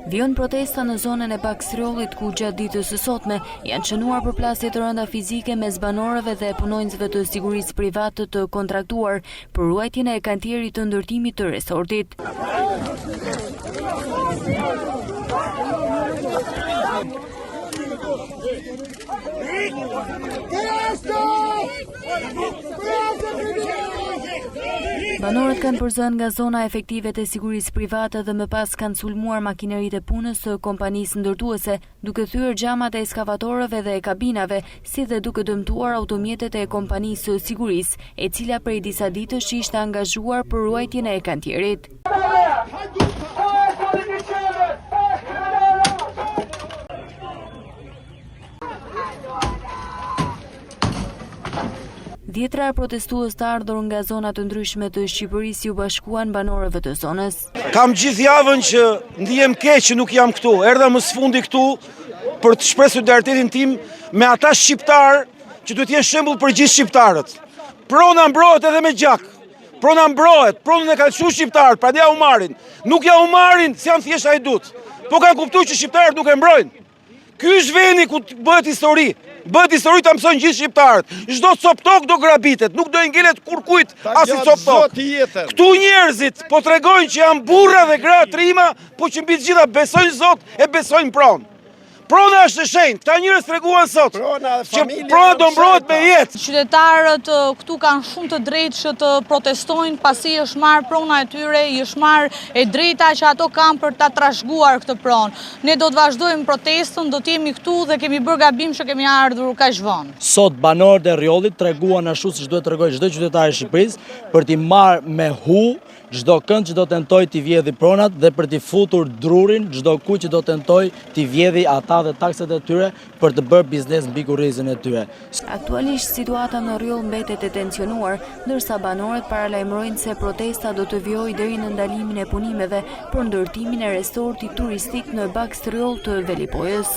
Vijon protesta në zonën e Bakstriollit ku gjatë ditës së sotme janë shënuar përplasje të rënda fizike mes banorëve dhe punonjësve të sigurisë private të kontraktuar për ruajtjen e kantierit të ndërtimit të resortit. Banorët kanë përzënë nga zona efektive të sigurisë private dhe më pas kanë sulmuar makineritë e punës së kompanisë ndërtuese, duke thyer xhamat e ekskavatorëve dhe e kabinave, si dhe duke dëmtuar automjetet e kompanisë së sigurisë, e cila prej disa ditësh ishte angazhuar për ruajtjen e kantierit. Dhjetërar protestues të ardhur nga zona të ndryshme të Shqipërisë u bashkuan banorëve të zonës. Kam gjithë javën që ndihem keq që nuk jam këtu. Erdha më së fundi këtu për të shpresur solidaritetin tim me ata shqiptar që duhet të jenë shembull për gjithë shqiptarët. Prona mbrohet edhe me gjak. Prona mbrohet, pronën e kanë çuar shqiptarët, prandaj ja u marrin. Nuk ja u marrin, se janë thjesht hajdut. Po kanë kuptuar që shqiptarët nuk e mbrojnë. Ky është vendi ku bëhet histori. Bëhet histori ta mësojnë gjithë shqiptarët. Çdo coptok do grabitet, nuk do i ngelet kurkujt as i coptok. Këtu njerëzit po tregojnë që janë burra dhe gra trima, po që mbi të gjitha besojnë Zot e besojnë pronë. Prona është e shenjtë, këta njerëz treguan sot që prona do mbrohet me jetë. Qytetarët këtu kanë shumë të drejtë që të protestojnë pasi është marrë prona e tyre, i është marrë e drejta që ato kanë për ta trashëguar këtë pronë. Ne do të vazhdojmë protestën, do të jemi këtu dhe kemi bërë gabim që kemi ardhur kaq vonë. Sot banorët e Rjollit treguan ashtu siç duhet tregoj çdo qytetar i Shqipërisë për t'i marrë me hu çdo kënd që do tentoj t'i vjedhë pronat dhe për t'i futur drurin çdo kujt që do tentoj t'i vjedhë ata dhe takset e tyre për të bërë biznes mbi kurrizën e tyre. Aktualisht situata në Rjoll mbetet e tensionuar, ndërsa banorët paralajmërojnë se protesta do të vijojë deri në ndalimin e punimeve për ndërtimin e resortit turistik në Bakstriol të Velipojës.